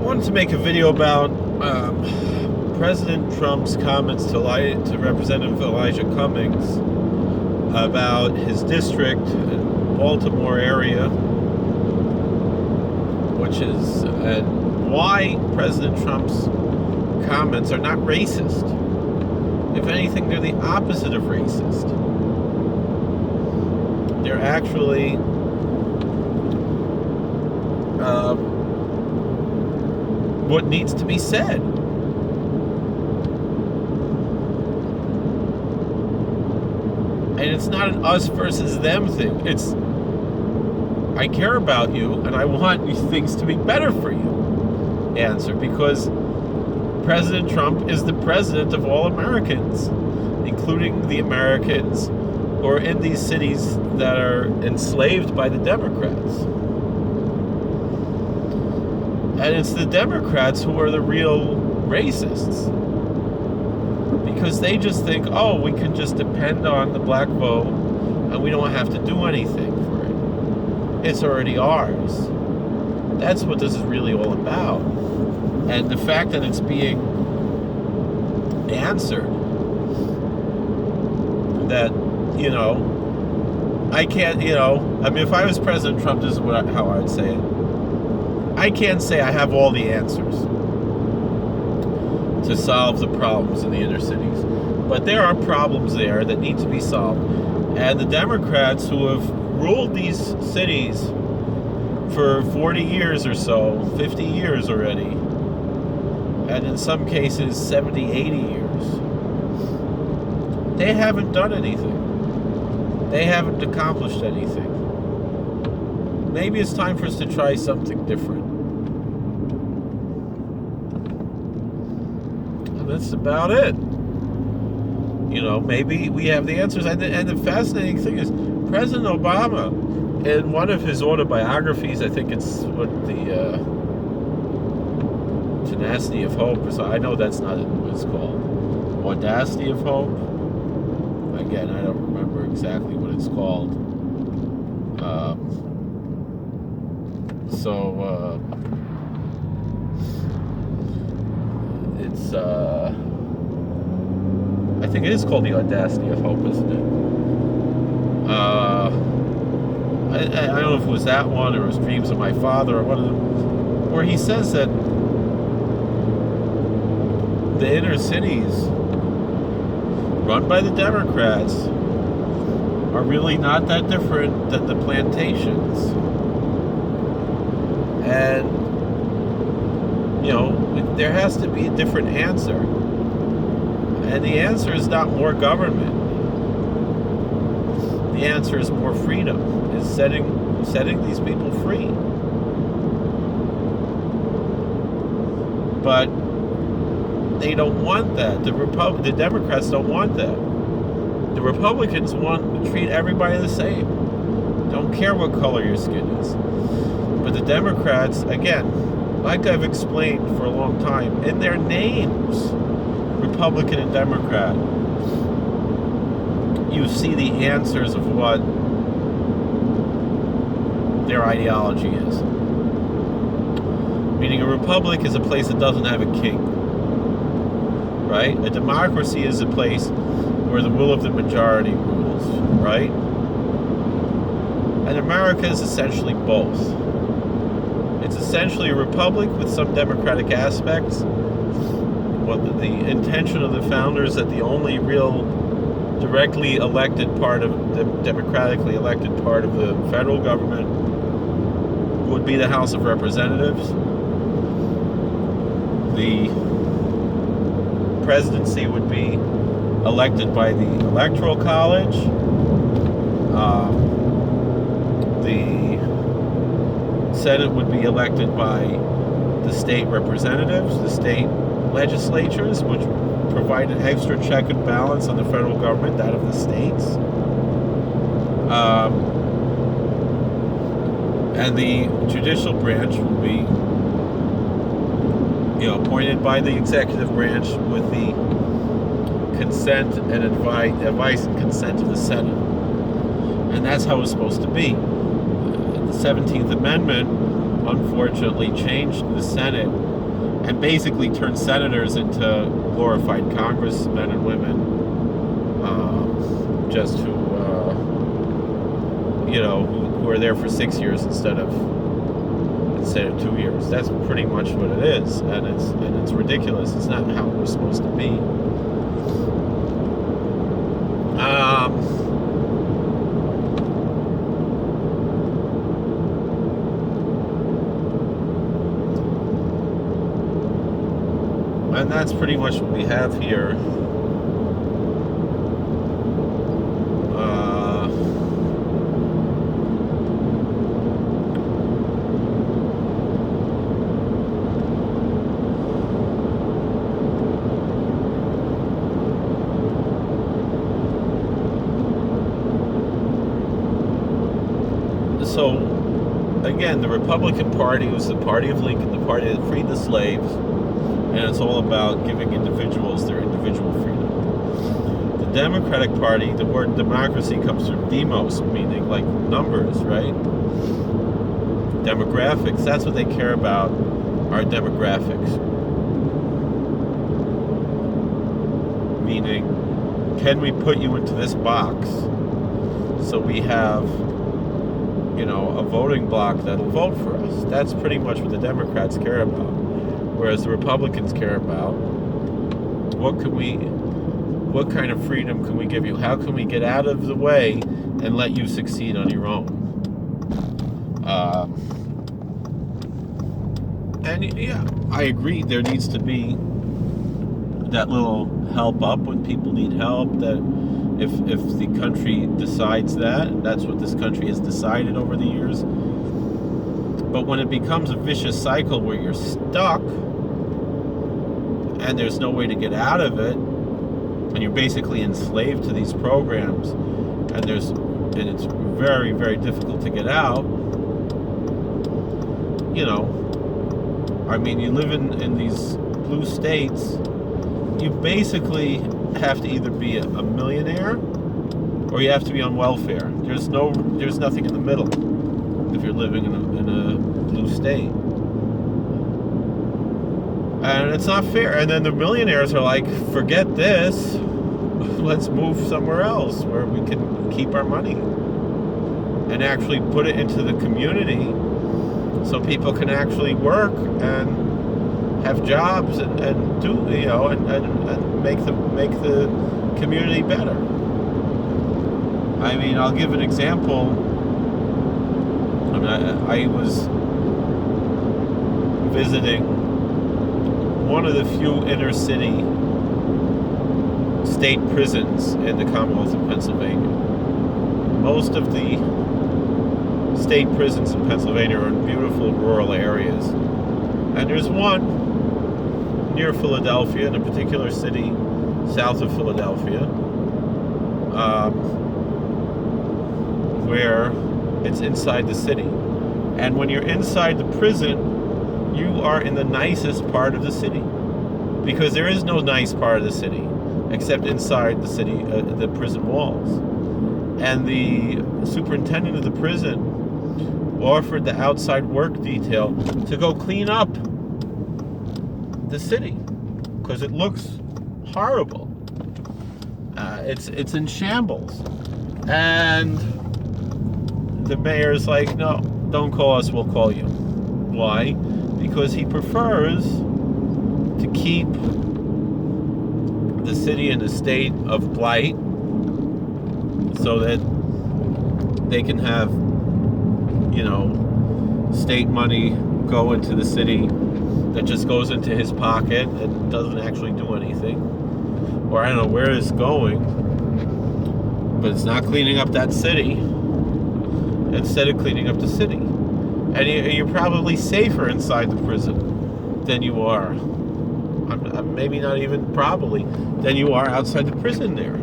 wanted to make a video about President Trump's comments to Representative Elijah Cummings about his district, Baltimore area, and why President Trump's comments are not racist. If anything, they're the opposite of racist. They're actually what needs to be said. And it's not an us versus them thing. It's, I care about you and I want things to be better for you answer, because President Trump is the president of all Americans, including the Americans who are in these cities that are enslaved by the Democrats. And it's the Democrats who are the real racists, because they just think, oh, we can just depend on the black vote and we don't have to do anything for it. It's already ours. That's what this is really all about. And the fact that it's being answered, that, I can't, if I was President Trump, this is how I would say it. I can't say I have all the answers to solve the problems in the inner cities. But there are problems there that need to be solved. And the Democrats who have ruled these cities for 40 years or so, 50 years already, and in some cases 70, 80 years, they haven't done anything. They haven't accomplished anything. Maybe it's time for us to try something different. And that's about it. Maybe we have the answers. And the fascinating thing is, President Obama, in one of his autobiographies, I think it's what the Tenacity of Hope, or so, I know that's not what it's called. Audacity of Hope? Again, I don't remember exactly what it's called. It's I think it is called The Audacity of Hope, isn't it? I don't know if it was that one or it was Dreams of My Father or one of them, where he says that the inner cities run by the Democrats are really not that different than the plantations. And, there has to be a different answer. And the answer is not more government. The answer is more freedom. Is setting these people free. But they don't want that. The Democrats don't want that. The Republicans want to treat everybody the same. Don't care what color your skin is. But the Democrats, again, like I've explained for a long time, in their names, Republican and Democrat, you see the answers of what their ideology is. Meaning a republic is a place that doesn't have a king. Right? A democracy is a place where the will of the majority rules. Right? And America is essentially both. It's essentially a republic with some democratic aspects. Well, the intention of the founders that the only real democratically elected part of the federal government would be the House of Representatives. The presidency would be elected by the Electoral College. The Senate would be elected by the state representatives, the state legislatures, which provide an extra check and balance on the federal government, that of the states. And the judicial branch would be, appointed by the executive branch with the consent and advice and consent of the Senate. And that's how it's supposed to be. The 17th Amendment, unfortunately, changed the Senate and basically turn senators into glorified congressmen and women, just who are there for 6 years instead of 2 years. That's pretty much what it is, and it's ridiculous. It's not how we're supposed to be. And that's pretty much what we have here. So, again, the Republican Party was the party of Lincoln, the party that freed the slaves, and it's all about giving individuals their individual freedom. The Democratic Party, the word democracy comes from demos, meaning like numbers, right? Demographics, that's what they care about, are demographics. Meaning, can we put you into this box so we have a voting bloc that'll vote for us? That's pretty much what the Democrats care about. Whereas the Republicans care about what kind of freedom can we give you? How can we get out of the way and let you succeed on your own? And yeah, I agree. There needs to be that little help up when people need help. That if the country decides that, that's what this country has decided over the years. But when it becomes a vicious cycle where you're stuck and there's no way to get out of it, and you're basically enslaved to these programs, and it's very, very difficult to get out. You live in these blue states. You basically have to either be a millionaire or you have to be on welfare. There's nothing in the middle if you're living in a blue state. And it's not fair. And then the millionaires are like, forget this, let's move somewhere else where we can keep our money and actually put it into the community so people can actually work and have jobs and do and make the community better. I'll give an example. I was visiting one of the few inner city state prisons in the Commonwealth of Pennsylvania. Most of the state prisons in Pennsylvania are in beautiful rural areas. And there's one near Philadelphia, in a particular city south of Philadelphia, where it's inside the city. And when you're inside the prison, you are in the nicest part of the city, because there is no nice part of the city except inside the city, the prison walls. And the superintendent of the prison offered the outside work detail to go clean up the city because it looks horrible. It's in shambles. And the mayor's like, no, don't call us, we'll call you. Why? Because he prefers to keep the city in a state of blight so that they can have, state money go into the city that just goes into his pocket and doesn't actually do anything. Or I don't know where it's going, but it's not cleaning up that city instead of cleaning up the city. And you're probably safer inside the prison than you are, maybe not even probably, than you are outside the prison there.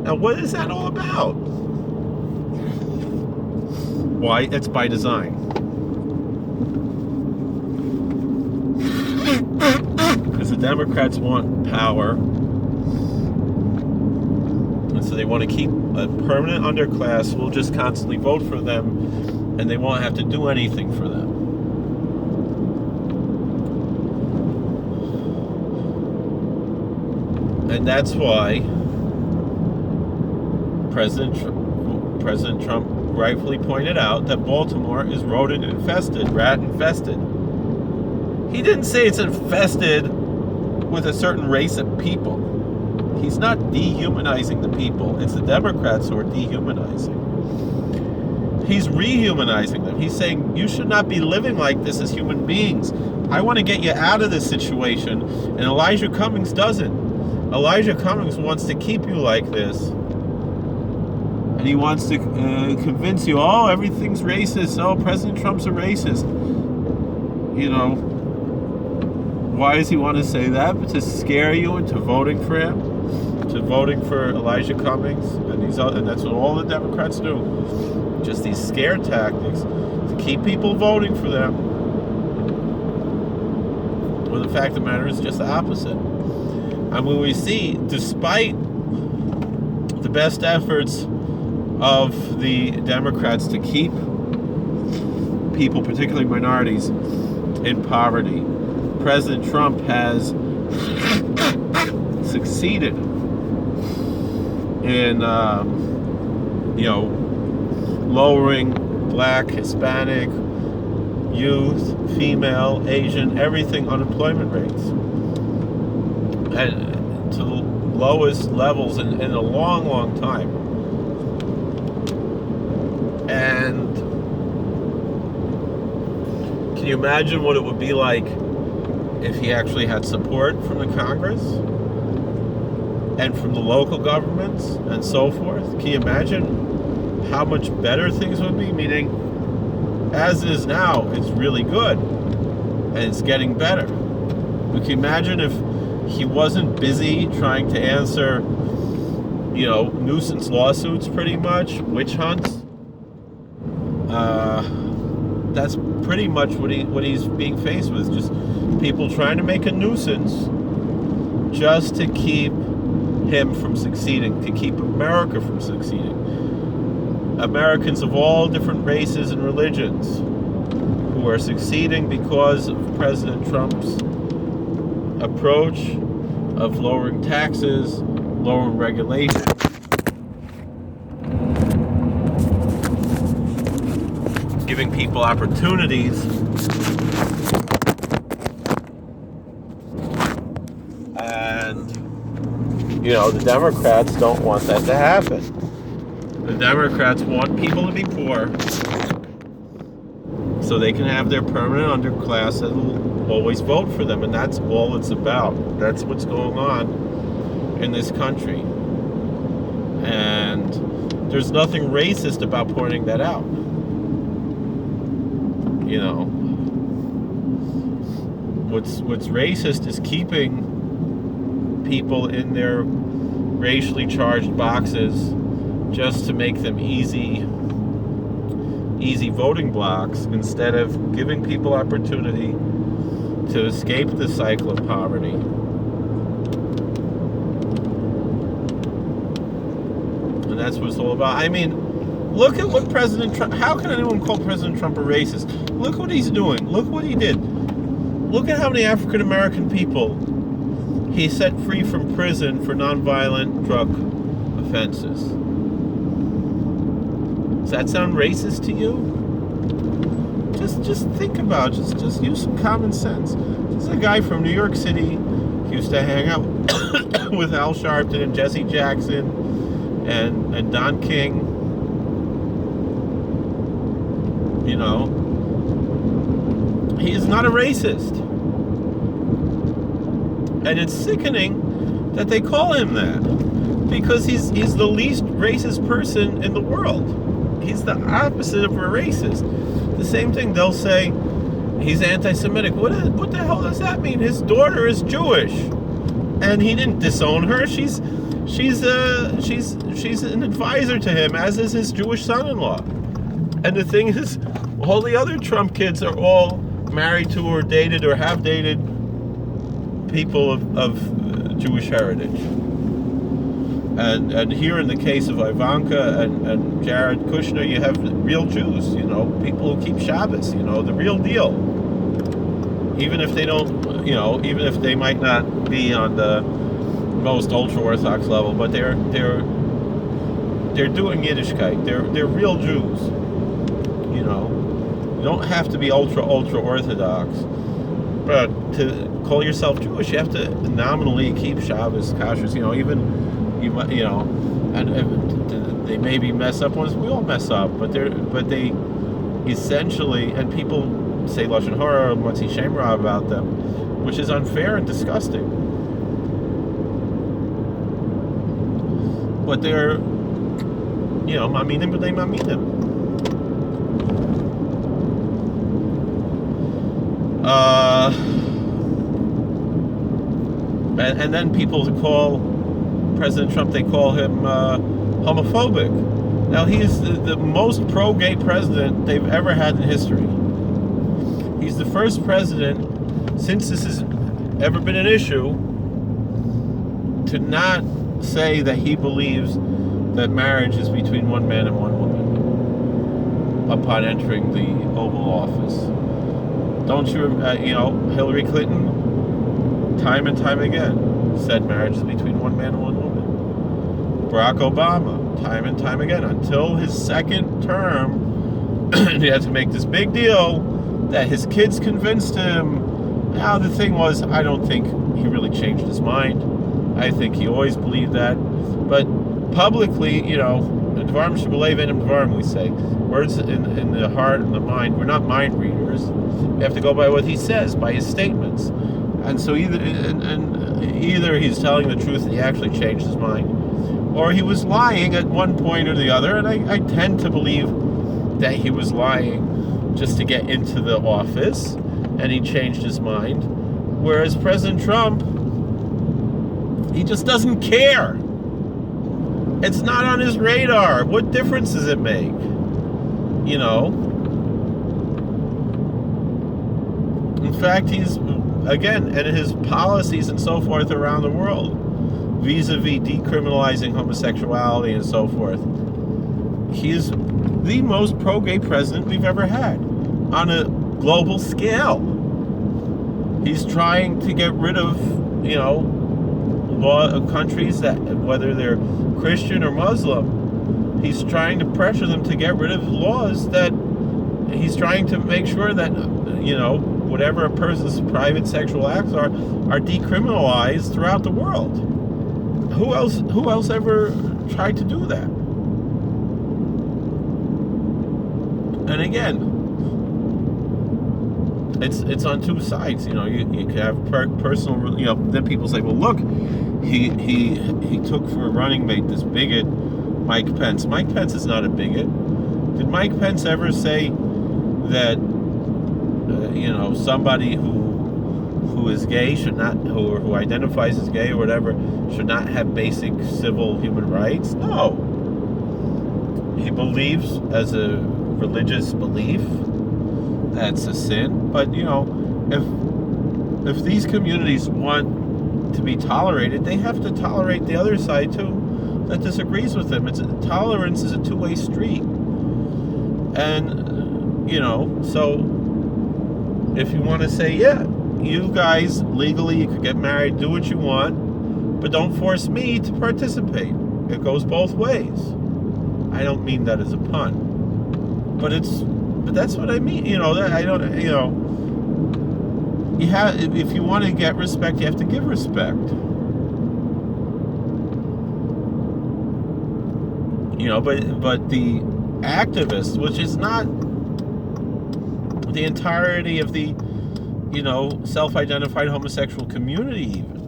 Now, what is that all about? Why? It's by design. Because the Democrats want power, and so they want to keep a permanent underclass who will just constantly vote for them, and they won't have to do anything for them. And that's why President Trump rightfully pointed out that Baltimore is rodent infested, rat infested. He didn't say it's infested with a certain race of people. He's not dehumanizing the people. It's the Democrats who are dehumanizing. He's rehumanizing them. He's saying, you should not be living like this as human beings. I want to get you out of this situation. And Elijah Cummings doesn't. Elijah Cummings wants to keep you like this. And he wants to convince you, oh, everything's racist. Oh, President Trump's a racist. You know, why does he want to say that? To scare you into voting for him? To voting for Elijah Cummings? And that's what all the Democrats do. Just these scare tactics to keep people voting for them. When the fact of the matter is just the opposite. And when we see, despite the best efforts of the Democrats to keep people, particularly minorities, in poverty, President Trump has succeeded in, lowering black, Hispanic, youth, female, Asian, everything unemployment rates, and to the lowest levels in a long, long time. And can you imagine what it would be like if he actually had support from the Congress and from the local governments and so forth? Can you imagine how much better things would be? Meaning, as it is now, it's really good and it's getting better. But can you imagine if he wasn't busy trying to answer, nuisance lawsuits, pretty much, witch hunts? That's pretty much what he's being faced with. Just people trying to make a nuisance just to keep him from succeeding, to keep America from succeeding. Americans of all different races and religions who are succeeding because of President Trump's approach of lowering taxes, lowering regulation, giving people opportunities, and the Democrats don't want that to happen. The Democrats want people to be poor so they can have their permanent underclass that will always vote for them, and that's all it's about. That's what's going on in this country. And there's nothing racist about pointing that out. What's racist is keeping people in their racially charged boxes just to make them easy voting blocks, instead of giving people opportunity to escape the cycle of poverty. And that's what it's all about. I mean, look at what President Trump, how can anyone call President Trump a racist? Look what he's doing. Look what he did. Look at how many African American people he set free from prison for nonviolent drug offenses. Does that sound racist to you? Just think about it. Just use some common sense. This is a guy from New York City. He used to hang out with Al Sharpton and Jesse Jackson and Don King. He is not a racist. And it's sickening that they call him that, because he's the least racist person in the world. He's the opposite of a racist. The same thing, they'll say he's anti-Semitic. What the hell does that mean? His daughter is Jewish, and he didn't disown her. She's an advisor to him, as is his Jewish son-in-law. And the thing is, all the other Trump kids are all married to or dated or have dated people of Jewish heritage. And here in the case of Ivanka and Jared Kushner, you have real Jews, people who keep Shabbos, the real deal. Even if they don't, even if they might not be on the most ultra-Orthodox level, but they're doing Yiddishkeit. They're real Jews. You know, you don't have to be ultra-Orthodox, but to call yourself Jewish, you have to nominally keep Shabbos, kashrus. You know, even and they maybe mess up once. We all mess up, but they essentially, and people say Lashon Hara or Motzi Shem Ra about them, which is unfair and disgusting. But they're, maminim b'nei maminim. And then people call President Trump, they call him homophobic. Now, he's the most pro-gay president they've ever had in history. He's the first president, since this has ever been an issue, to not say that he believes that marriage is between one man and one woman upon entering the Oval Office. Don't you, Hillary Clinton, time and time again, said marriage is between one man and one woman. Barack Obama, time and time again, until his second term, he had to make this big deal that his kids convinced him. Now, the thing was, I don't think he really changed his mind. I think he always believed that. But publicly, Dvarim shebelev einam dvarim, we say. Words in the heart and the mind. We're not mind readers. We have to go by what he says, by his statements. And so either he's telling the truth and he actually changed his mind, or he was lying at one point or the other. And I tend to believe that he was lying just to get into the office, and he changed his mind. Whereas President Trump, he just doesn't care. It's not on his radar. What difference does it make? In fact, he's, again, and his policies and so forth around the world, vis-a-vis decriminalizing homosexuality and so forth, he's the most pro-gay president we've ever had on a global scale. He's trying to get rid of, countries that, whether they're Christian or Muslim, he's trying to pressure them to get rid of laws that he's trying to make sure that, whatever a person's private sexual acts are decriminalized throughout the world. Who else ever tried to do that? And again, it's on two sides. You can have personal. Then people say, well, look, he took for a running mate this bigot, Mike Pence. Mike Pence is not a bigot. Did Mike Pence ever say that somebody who is gay should not, who identifies as gay or whatever, should not have basic civil human rights? No. He believes, as a religious belief, that's a sin. But if these communities want to be tolerated, they have to tolerate the other side too that disagrees with them. Tolerance is a two-way street. And so if you want to say, yeah, you guys legally, you could get married, do what you want, but don't force me to participate. It goes both ways. I don't mean that as a pun, but that's what I mean. You have, if you want to get respect, you have to give respect. But the activists, which is not the entirety of the, self-identified homosexual community even.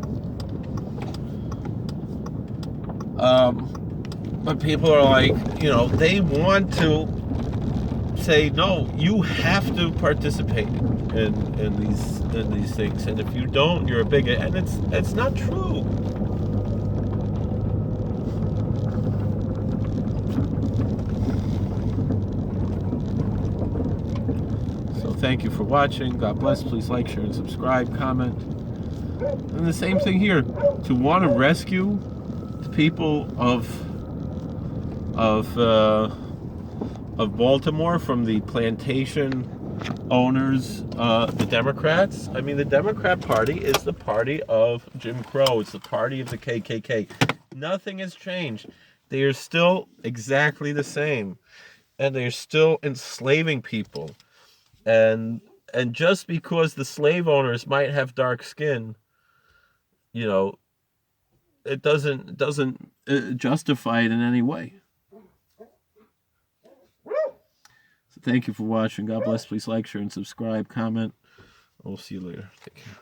But people are like, they want to say, no, you have to participate in these things, and if you don't, you're a bigot, and it's not true. Thank you for watching. God bless. Please like, share, and subscribe, comment. And the same thing here. To want to rescue the people of Baltimore from the plantation owners, the Democrats. I mean, the Democrat Party is the party of Jim Crow. It's the party of the KKK. Nothing has changed. They are still exactly the same, and they're still enslaving people. And just because the slave owners might have dark skin, you know, it doesn't justify it in any way. So thank you for watching. God bless. Please like, share, and subscribe. Comment. We'll see you later. Take care.